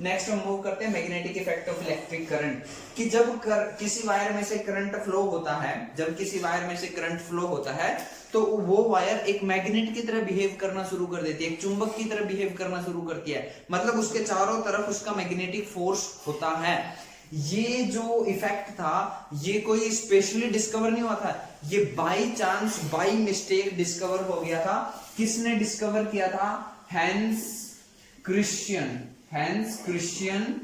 Next हम move करते हैं magnetic effect of electric current, कि जब किसी वायर में से करंट फ्लो होता है, जब किसी वायर में से करंट फ्लो होता है तो वो वायर एक मैग्नेट की तरह बिहेव करना शुरू कर देती है, एक चुंबक की तरह बिहेव करना शुरू करती है, मतलब उसके चारों तरफ उसका मैग्नेटिक फोर्स होता है। ये जो इफेक्ट था ये कोई स्पेशली डिस्कवर नहीं हुआ था, ये by chance by mistake discover हो गया था। किसने डिस्कवर किया था? हैंस क्रिश्चियन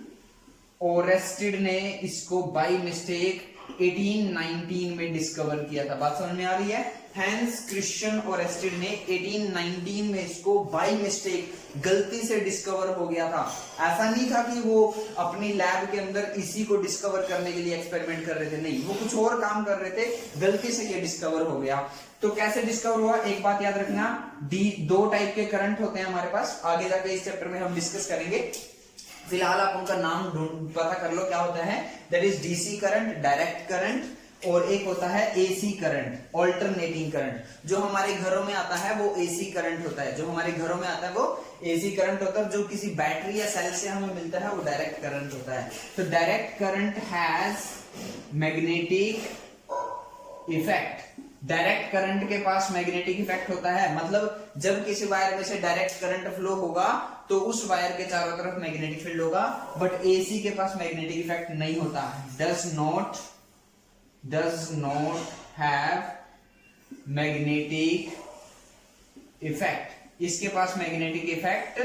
ओरेस्टेड ने इसको बाय मिस्टेक 1819 में डिस्कवर किया था। बात समझ में आ रही है? हैंस क्रिश्चियन ओरेस्टेड ने 1819 में इसको बाय मिस्टेक, गलती से डिस्कवर हो गया था। ऐसा नहीं था कि वो अपनी लैब के अंदर इसी को डिस्कवर करने के लिए एक्सपेरिमेंट कर रहे थे, नहीं, वो कुछ और काम कर रहे थे, गलती से ये डिस्कवर हो गया। तो कैसे डिस्कवर हुआ? एक बात याद रखना, दो टाइप के करंट होते हैं हमारे पास, आगे जाके इस चैप्टर में हम डिस्कस करेंगे। फिलहाल आप उनका नाम पता कर लो क्या होता है। That is DC current, direct current, और एक होता है एसी करंट, ऑल्टरनेटिंग करंट। जो हमारे घरों में आता है वो एसी करंट होता है, जो हमारे घरों में आता है वो एसी करंट होता है। जो किसी बैटरी या सेल से हमें मिलता है वो डायरेक्ट करंट होता है। तो direct current has magnetic effect, direct current के पास मैग्नेटिक इफेक्ट होता है, मतलब जब किसी वायर में से डायरेक्ट करंट फ्लो होगा तो उस वायर के चारों तरफ मैग्नेटिक फील्ड होगा, बट एसी के पास मैग्नेटिक इफेक्ट नहीं होता, does not have magnetic effect, इसके पास मैग्नेटिक इफेक्ट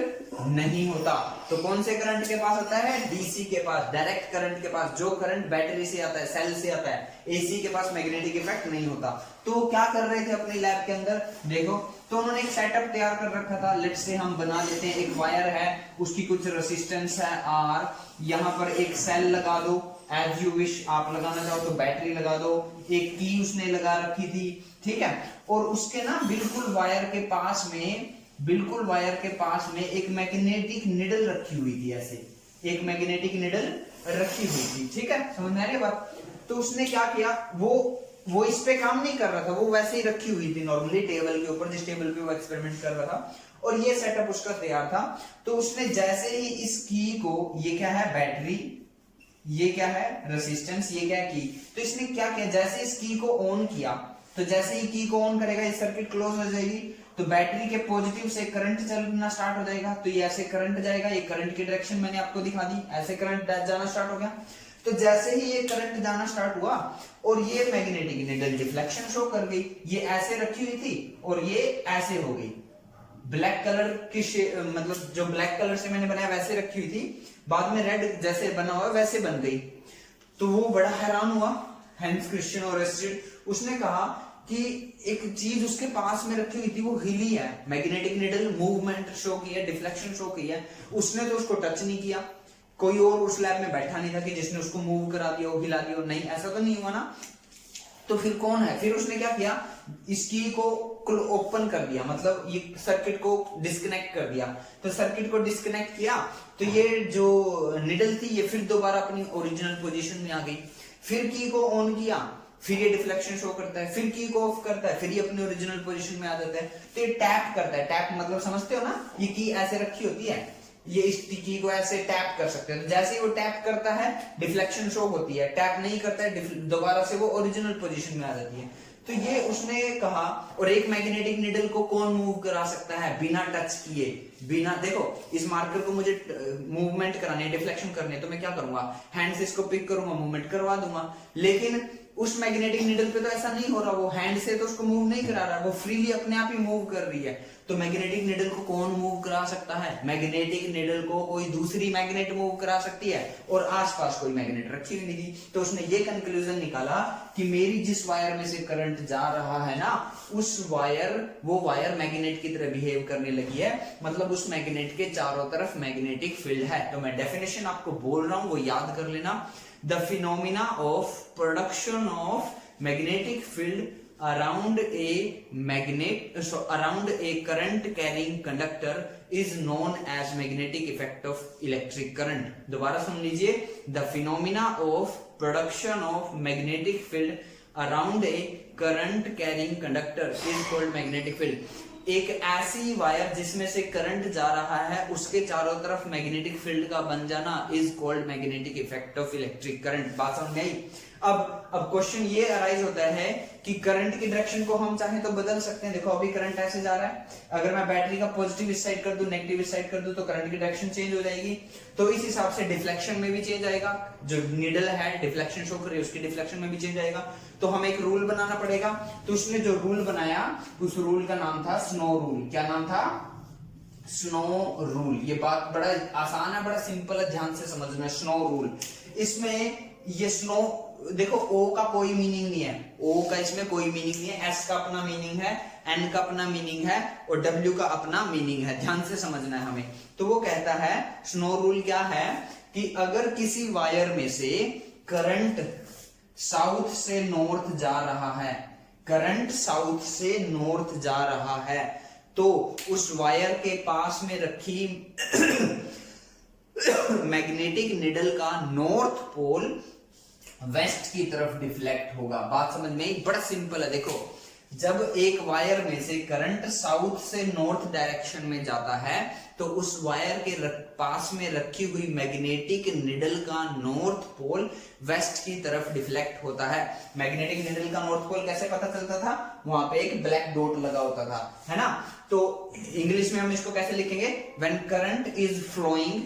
नहीं होता। तो कौन से करंट के पास होता है? डीसी के पास, डायरेक्ट करंट के पास, जो करंट बैटरी से आता है, सेल से आता है। एसी के पास मैग्नेटिक इफेक्ट नहीं होता। तो क्या कर रहे थे अपने लैब के अंदर? देखो, तो उन्होंने एक सेटअप तैयार कर रखा था। लेट्स से हम बना लेते हैं, एक वायर है, उसकी कुछ रेसिस्टेंस है R, यहाँ पर एक सेल लगा दो, एज यू विश, आप लगाना चाहो तो बैटरी लगा दो, एक की उसने लगा रखी थी, ठीक है। और उसके ना बिल्कुल वायर के पास में एक मैग्नेटिक निडल रखी हुई थी, ऐसे एक मैग्नेटिक निडल रखी हुई थी, ठीक है, समझ में आ रही है बात? तो उसने क्या किया, वो इस पे काम नहीं कर रहा था, वो वैसे ही रखी हुई थी नॉर्मली टेबल के ऊपर, जिस टेबल पे वो एक्सपेरिमेंट कर रहा था, और ये सेटअप उसका तैयार था। तो उसने जैसे ही इस की को, ये क्या है? बैटरी, ये क्या है? रेसिस्टेंस, ये क्या है? की। तो इसने क्या किया, जैसे इस की को ऑन किया, तो जैसे ही की को ऑन करेगा ये सर्किट क्लोज हो जाएगी, तो बैटरी के पॉजिटिव से करंट चलना स्टार्ट हो जाएगा। तो ये ऐसे करंट जाएगा, ये करंट की डायरेक्शन मैंने आपको दिखा दी, ऐसे करंट जाना स्टार्ट हो गया। तो जैसे ही ये करंट जाना स्टार्ट हुआ और ये मैग्नेटिक निडल डिफ्लेक्शन शो कर गई, ये ऐसे रखी हुई थी और ये ऐसे हो गई, ब्लैक कलर की मतलब जो ब्लैक कलर से मैंने बनाया वैसे रखी हुई थी, बाद में रेड जैसे बना हुआ वैसे बन गई। तो वो बड़ा हैरान हुआ, हैंस क्रिश्चियन ओरेस्टेड। उसने कहा कि एक चीज उसके पास में रखी हुई थी वो हिली है, मैग्नेटिक निडल मूवमेंट शो की है, डिफ्लेक्शन शो की है, उसने तो उसको टच नहीं किया। कोई और उस लैब में बैठा नहीं था कि जिसने उसको मूव करा दिया हो, हिला दिया हो, नहीं, ऐसा तो नहीं हुआ ना। तो फिर कौन है? फिर उसने क्या किया, इस की को ओपन कर दिया, मतलब ये सर्किट को डिस्कनेक्ट कर दिया। तो सर्किट को डिस्कनेक्ट किया तो ये जो निडल थी ये फिर दोबारा अपनी ओरिजिनल पोजीशन में आ गई। फिर की को ऑन किया, फिर ये डिफ्लेक्शन शो करता है, फिर की को ऑफ करता है, फिर ये अपनी ओरिजिनल पोजीशन में आ जाता है। तो ये टैप करता है, टैप मतलब समझते हो ना, ये की ऐसे रखी होती है, ये इस की को ऐसे टैप कर सकते हैं। तो जैसे ही वो टैप करता है डिफ्लेक्शन शो होती है, टैप नहीं करता है दोबारा से वो ओरिजिनल पोजीशन में आ जाती है। तो ये उसने कहा। और एक मैग्नेटिक निडल को कौन मूव करा सकता है बिना टच किए, बिना, देखो इस मार्कर को मुझे मूवमेंट करानी है, डिफ्लेक्शन करनी है, तो मैं क्या करूंगा, हैंड से इसको पिक करूंगा, मूवमेंट करवा दूंगा। लेकिन उस मैग्नेटिक निडल पे तो ऐसा नहीं हो रहा, वो हैंड से तो उसको मूव नहीं करा रहा, वो फ्रीली अपने आप ही मूव कर रही है। तो मैग्नेटिक निडल को कौन मूव करा सकता है? मैग्नेटिक निडल को कोई दूसरी मैग्नेट मूव करा सकती है, और आसपास कोई मैग्नेट रखी हुई नहीं थी। तो उसने ये कंक्लूजन निकाला कि मेरी जिस वायर में से करंट जा रहा है ना, वो वायर मैग्नेट की तरह बिहेव करने लगी है, मतलब उस मैग्नेट के चारों तरफ मैग्नेटिक फील्ड है। तो मैं डेफिनेशन आपको बोल रहा हूं, वो याद कर लेना। The phenomena of production of magnetic field around a current carrying conductor is known as magnetic effect of electric current. दोबारा सुन लीजिए, the phenomena of production of magnetic field around a current carrying conductor is called magnetic field. एक ऐसी wire जिसमें से current जा रहा है उसके चारों तरफ मैग्नेटिक फील्ड का बन जाना is called magnetic effect of electric current. बात समझ में आई? अब क्वेश्चन ये अराइज होता है कि करंट की डायरेक्शन को हम चाहे तो बदल सकते हैं। देखो अभी करंट ऐसे जा रहा है, अगर मैं बैटरी का पॉजिटिव इस साइड कर दूं, नेगेटिव इस साइड कर दूं, तो करंट की डायरेक्शन चेंज हो जाएगी। तो इस हिसाब से डिफ्लेक्शन में भी चेंज आएगा। जो नीडल है डिफ्लेक्शन शो कर रही है उसकी डिफ्लेक्शन में भी चेंज आएगा। तो हमें एक रूल बनाना पड़ेगा। तो उसने जो रूल बनाया उस रूल का नाम था स्नो रूल। क्या नाम था? Snow rule. ये बात बड़ा आसान है, बड़ा सिंपल है, ध्यान से समझना। स्नो रूल, इसमें ये स्नो, देखो ओ का कोई मीनिंग नहीं है, ओ का इसमें कोई मीनिंग नहीं है, एस का अपना मीनिंग है, एन का अपना मीनिंग है और डब्ल्यू का अपना मीनिंग है। ध्यान से समझना है हमें। तो वो कहता है स्नो रूल क्या है कि अगर किसी वायर में से करंट साउथ से नॉर्थ जा रहा है, करंट साउथ से नॉर्थ जा रहा है, तो उस वायर के पास में रखी मैग्नेटिक निडल का नॉर्थ पोल वेस्ट की तरफ डिफ्लेक्ट होगा। बात समझ में? बड़ा सिंपल है। देखो जब एक वायर में से करंट साउथ से नॉर्थ डायरेक्शन में जाता है तो उस वायर के पास में रखी हुई मैग्नेटिक निडल का नॉर्थ पोल वेस्ट की तरफ डिफ्लेक्ट होता है। मैग्नेटिक निडल का नॉर्थ पोल कैसे पता चलता था? वहां पे एक ब्लैक डॉट लगा होता था, है ना। तो इंग्लिश में हम इसको कैसे लिखेंगे? When current is flowing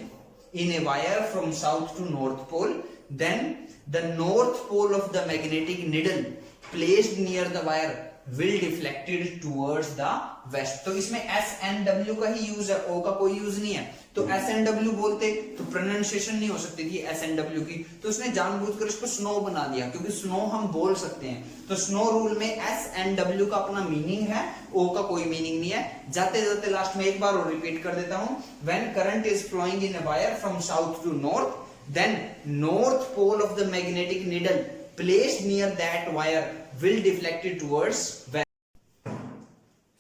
in a wire from south to north pole, then the north pole of the magnetic needle placed near the wire will deflected towards the west। तो इसमें एस एन डब्ल्यू का ही use है, ओ का कोई use नहीं है। तो S N W बोलते तो प्रोनाउंसिएशन नहीं हो सकती थी एस एन डब्ल्यू की, तो उसने जानबूझकर इसको स्नो बना दिया क्योंकि स्नो हम बोल सकते हैं। तो स्नो रूल में एस एन डब्ल्यू का अपना मीनिंग है, ओ का कोई मीनिंग नहीं है। जाते जाते लास्ट में एक बार और रिपीट कर देता हूं। When current is flowing in a wire from south to north, then north pole of the magnetic needle placed near that wire will deflect it towards west।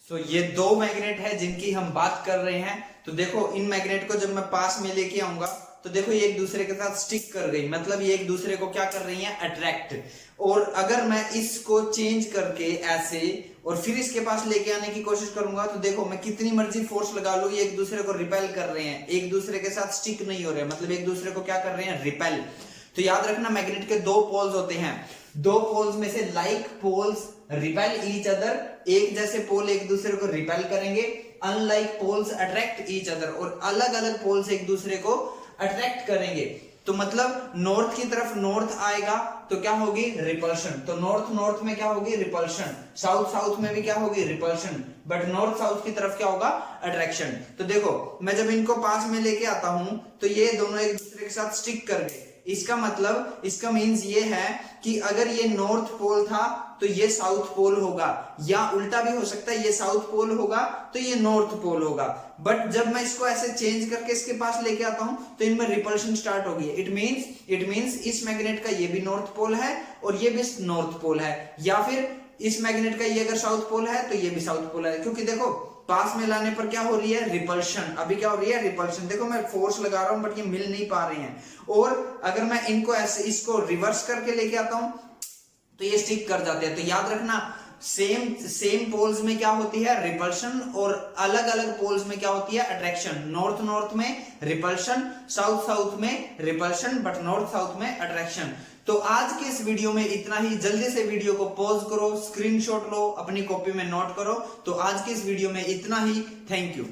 so ये दो मैग्नेट है जिनकी हम बात कर रहे हैं। तो देखो इन मैग्नेट को जब मैं पास में लेके आऊंगा तो देखो ये एक दूसरे के साथ स्टिक कर गई, मतलब ये एक दूसरे को क्या कर रही हैं? अट्रैक्ट। और अगर मैं इसको चेंज करके ऐसे और फिर इसके पास लेके आने की कोशिश करूंगा तो देखो मैं कितनी मर्जी फोर्स लगा लूं, ये एक दूसरे को रिपेल कर रहे हैं, एक दूसरे के साथ स्टिक नहीं हो रहे, मतलब एक दूसरे को क्या कर रहे हैं? रिपेल। तो याद रखना मैग्नेट के दो पोल्स होते हैं, दो पोल्स में से like poles repel each other, एक जैसे पोल एक दूसरे को रिपेल करेंगे, unlike poles attract each other, और अलग अलग पोल्स एक दूसरे को अट्रैक्ट करेंगे। तो मतलब नॉर्थ की तरफ नॉर्थ आएगा तो क्या होगी? रिपल्शन। तो नॉर्थ नॉर्थ में क्या होगी? रिपल्शन। साउथ साउथ में भी क्या होगी? रिपल्शन। बट नॉर्थ साउथ की तरफ क्या होगा? अट्रैक्शन। तो देखो मैं जब इनको पास में लेके आता हूं तो ये दोनों एक दूसरे के साथ स्टिक कर गए। इसका मतलब, इसका मीन्स ये है कि अगर ये नॉर्थ पोल था तो ये साउथ पोल होगा, या उल्टा भी हो सकता है, ये साउथ पोल होगा तो ये नॉर्थ पोल होगा। बट जब मैं इसको ऐसे चेंज करके इसके पास लेके आता हूं तो इनमें रिपल्शन स्टार्ट होगी। इट मींस इस मैग्नेट का ये भी नॉर्थ पोल है और ये भी नॉर्थ पोल है, या फिर इस मैग्नेट का ये अगर साउथ पोल है तो ये भी साउथ पोल है, क्योंकि देखो पास में लाने पर क्या हो रही है? रिपल्शन। अभी क्या हो रही है? रिपल्शन। देखो मैं फोर्स लगा रहा हूं बट ये मिल नहीं पा रहे हैं। और अगर मैं इनको ऐसे इसको रिवर्स करके लेके आता हूं तो ये स्टिक कर जाते हैं। तो याद रखना सेम पोल्स में क्या होती है? रिपल्शन, और अलग अलग पोल्स में क्या होती है? अट्रैक्शन। नॉर्थ नॉर्थ में रिपल्शन, साउथ साउथ में रिपल्शन, बट नॉर्थ साउथ में अट्रैक्शन। तो आज के इस वीडियो में इतना ही। जल्दी से वीडियो को पॉज करो, स्क्रीनशॉट लो, अपनी कॉपी में नोट करो। तो आज के इस वीडियो में इतना ही। Thank you.